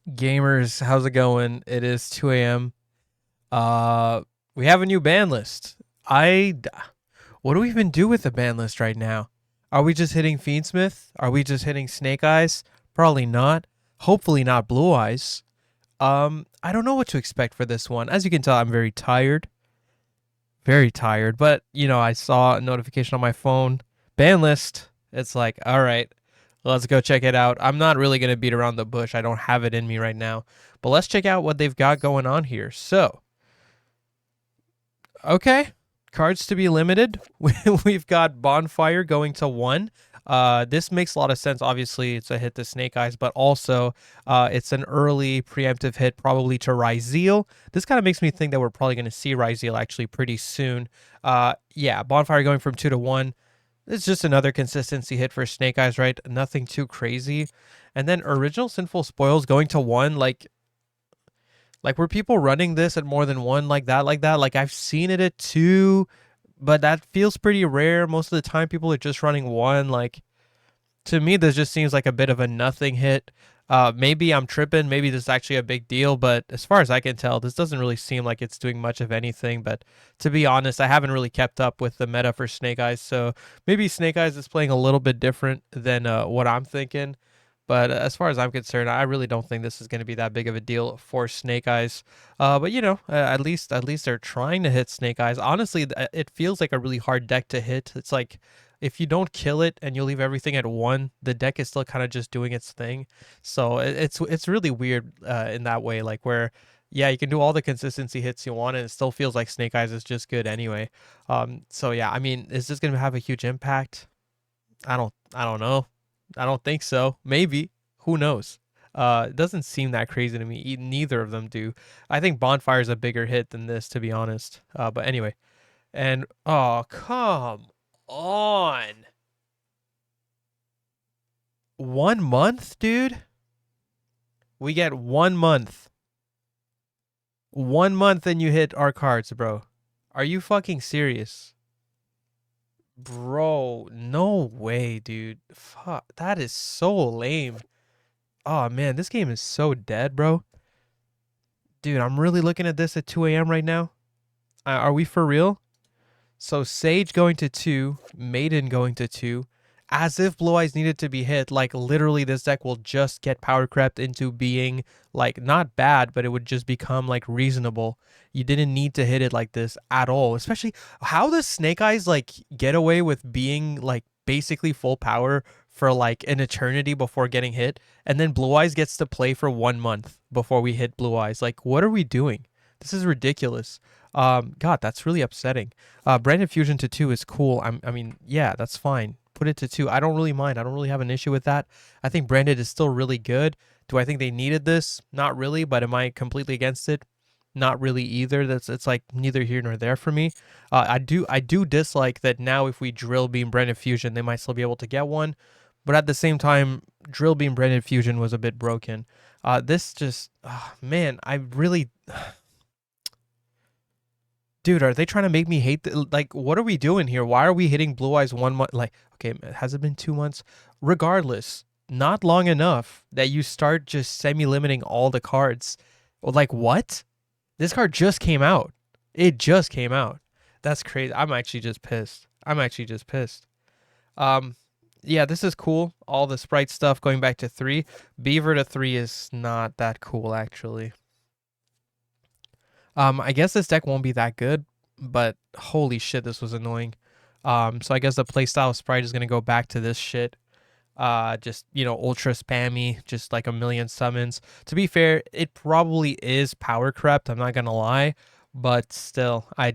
Gamers, how's it going? It is 2 a.m. Uh, we have a new ban list. I, what do we even do with the ban list right now? Are we just hitting Fiendsmith? Are we just hitting Snake Eyes? Probably not. Hopefully not Blue Eyes. I don't know what to expect for this one. As you can tell, I'm very tired. Very tired. But, I saw a notification on my phone. Ban list. It's like, all right, let's go check it out. I'm not really going to beat around the bush. I don't have it in me right now. But let's check out what they've got going on here. So, okay, cards to be limited. We've got Bonfire going to 1. This makes a lot of sense. Obviously, it's a hit to Snake Eyes, but also it's an early preemptive hit probably to Ryzeal. This kind of makes me think that we're probably going to see Ryzeal actually pretty soon. Yeah, Bonfire going from 2 to 1. It's just another consistency hit for Snake Eyes, right? Nothing too crazy. And then Original Sinful Spoils going to 1, like were people running this at more than 1 like that? Like I've seen it at 2, but that feels pretty rare. Most of the time people are just running 1. Like, to me this just seems like a bit of a nothing hit. Maybe I'm tripping, maybe this is actually a big deal, but as far as I can tell, this doesn't really seem like it's doing much of anything. But to be honest, I haven't really kept up with the meta for Snake Eyes, so maybe Snake Eyes is playing a little bit different than what I'm thinking. But as far as I'm concerned, I really don't think this is going to be that big of a deal for Snake Eyes. But at least they're trying to hit Snake Eyes. Honestly, it feels like a really hard deck to hit. It's like if you don't kill it and you leave everything at 1, the deck is still kind of just doing its thing. So it's really weird in that way. Like where, yeah, you can do all the consistency hits you want, and it still feels like Snake Eyes is just good anyway. So yeah, I mean, is this going to have a huge impact? I don't know. I don't think so. Maybe. Who knows? It doesn't seem that crazy to me. Neither of them do. I think Bonfire is a bigger hit than this, to be honest. But anyway, and oh, come on, 1 month, dude. We get 1 month. 1 month, and you hit our cards, bro. Are you fucking serious? Bro, no way, dude. Fuck, that is so lame. Oh man, this game is so dead, bro. Dude, I'm really looking at this at 2 a.m. right now. Are we for real? So Sage going to 2, Maiden going to 2, as if Blue Eyes needed to be hit. Like literally, this deck will just get power crept into being like not bad, but it would just become like reasonable. You didn't need to hit it like this at all. Especially how does Snake Eyes like get away with being like basically full power for like an eternity before getting hit, and then Blue Eyes gets to play for 1 month before we hit Blue Eyes? Like, what are we doing? This is ridiculous. God, that's really upsetting. Branded Fusion to 2 is cool. I mean, yeah, that's fine. Put it to 2. I don't really mind. I don't really have an issue with that. I think Branded is still really good. Do I think they needed this? Not really, but am I completely against it? Not really either. It's like neither here nor there for me. I do dislike that now if we drill beam Branded Fusion, they might still be able to get one. But at the same time, drill beam Branded Fusion was a bit broken. This just, man, I really, dude, are they trying to make me hate like, what are we doing here? Why are we hitting Blue Eyes 1 month? Like, okay, has it been 2 months? Regardless, not long enough that you start just semi-limiting all the cards. Like, what? This card just came out. It just came out. That's crazy. I'm actually just pissed. Um, yeah, this is cool. All the Sprite stuff going back to 3. Beaver to 3 is not that cool, actually. I guess this deck won't be that good, but holy shit, this was annoying. So I guess the playstyle of Sprite is gonna go back to this shit. Just ultra spammy, just like a million summons. To be fair, it probably is power crept. I'm not gonna lie, but still, I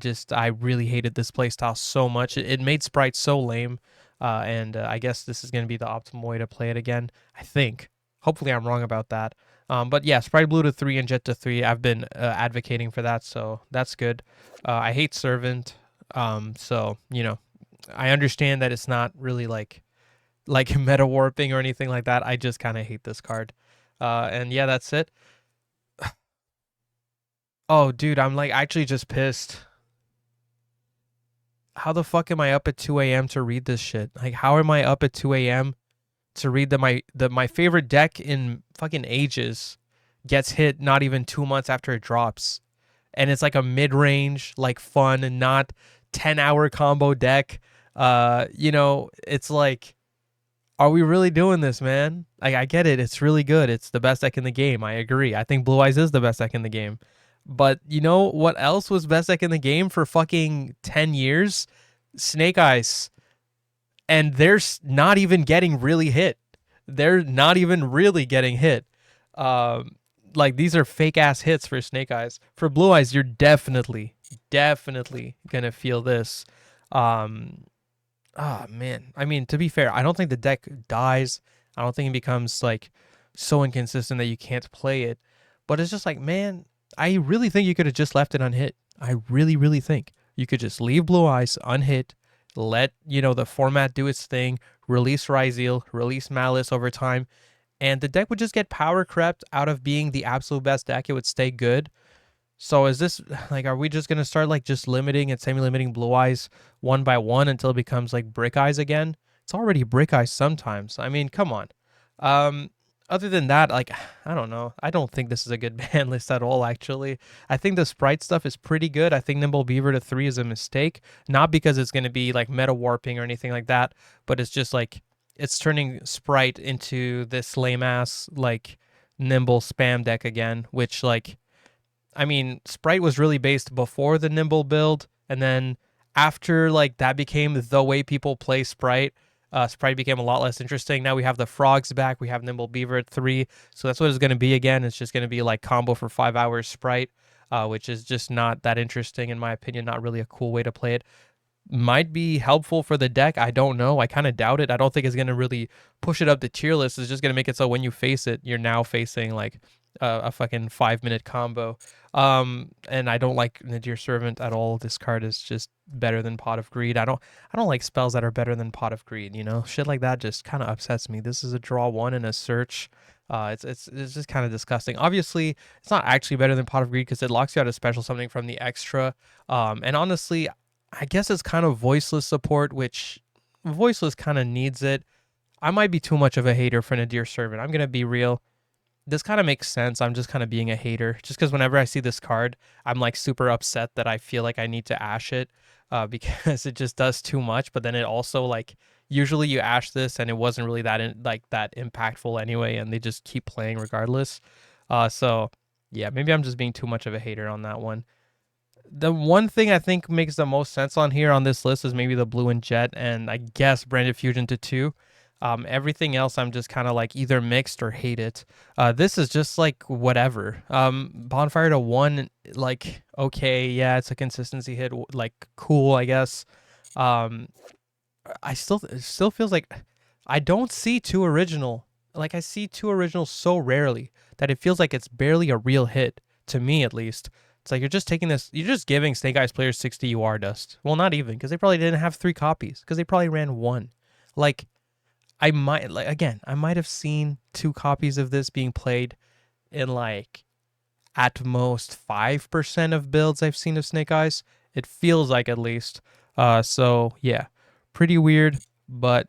really hated this playstyle so much. It made Sprite so lame. And I guess this is gonna be the optimal way to play it again. I think. Hopefully, I'm wrong about that. But yeah, Sprite Blue to 3 and Jet to 3. I've been advocating for that, so that's good. I hate Servant. So I understand that it's not really like meta warping or anything like that. I just kind of hate this card. And yeah, that's it. Oh, dude, I'm like actually just pissed. How the fuck am I up at 2 a.m. to read this shit? Like, how am I up at 2 a.m. to read my favorite deck in fucking ages gets hit not even 2 months after it drops. And it's like a mid-range, like fun and not 10-hour combo deck. It's like, are we really doing this, man? Like, I get it. It's really good. It's the best deck in the game. I agree. I think Blue Eyes is the best deck in the game. But you know what else was best deck in the game for fucking 10 years? Snake Eyes. And they're not even getting really hit. They're not even really getting hit. Um, like, these are fake ass hits for Snake Eyes. For Blue Eyes, you're definitely gonna feel this. Um, man. I mean, to be fair, I don't think the deck dies. I don't think it becomes like so inconsistent that you can't play it. But it's just like, man, I really think you could have just left it unhit. I really think you could just leave Blue Eyes unhit, let, the format do its thing, release Ryzeal, release Malice over time, and the deck would just get power crept out of being the absolute best deck. It would stay good. So is this like, are we just gonna start like just limiting and semi-limiting Blue Eyes one by one until it becomes like Brick Eyes again? It's already Brick Eyes sometimes. I mean, come on. Um, Other than that, like, I don't know. I don't think this is a good ban list at all, actually. I think the Sprite stuff is pretty good. I think Nimble Beaver to 3 is a mistake. Not because it's gonna be like meta warping or anything like that, but it's just like it's turning Sprite into this lame ass like Nimble spam deck again, which like, I mean, Sprite was really based before the Nimble build, and then after like that became the way people play Sprite, Sprite became a lot less interesting. Now we have the Frogs back, we have Nimble Beaver at 3, so that's what it's going to be again. It's just going to be like combo for 5 hours Sprite, which is just not that interesting in my opinion, not really a cool way to play it. Might be helpful for the deck. I don't know. I kind of doubt it. I don't think it's going to really push it up the tier list. It's just going to make it so when you face it, you're now facing like a fucking 5-minute combo. And I don't like Nadir Servant at all. This card is just better than Pot of Greed. I don't like spells that are better than Pot of Greed, Shit like that just kind of upsets me. This is a draw 1 and a search. It's just kind of disgusting. Obviously, it's not actually better than Pot of Greed because it locks you out a special something from the extra. And honestly, I guess it's kind of voiceless support, which voiceless kind of needs it. I might be too much of a hater for Nadir Servant. I'm going to be real. This kind of makes sense. I'm just kind of being a hater. Just because whenever I see this card, I'm like super upset that I feel like I need to ash it because it just does too much. But then it also like, usually you ash this and it wasn't really that impactful anyway, and they just keep playing regardless. So yeah, maybe I'm just being too much of a hater on that one. The one thing I think makes the most sense on here on this list is maybe the Blue and Jet, and I guess Branded Fusion to 2. Everything else I'm just kind of like either mixed or hate it. This is just like whatever. Bonfire to 1, like, okay, yeah, it's a consistency hit, like cool, I guess. It still feels like I don't see 2 original. Like, I see 2 originals so rarely that it feels like it's barely a real hit, to me at least. It's like you're just giving Snake Eyes players 60 UR dust. Well, not even, because they probably didn't have 3 copies, because they probably ran 1. Like, I might have seen 2 copies of this being played in like at most 5% of builds I've seen of Snake Eyes. It feels like, at least. So yeah, pretty weird, but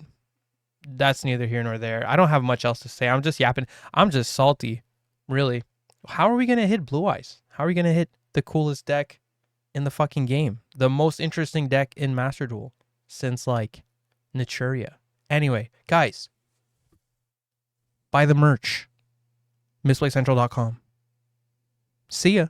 that's neither here nor there. I don't have much else to say. I'm just yapping. I'm just salty, really. How are we gonna hit Blue Eyes? How are we gonna hit the coolest deck in the fucking game? The most interesting deck in Master Duel since like Naturia. Anyway, guys, buy the merch. MisplayCentral.com. See ya.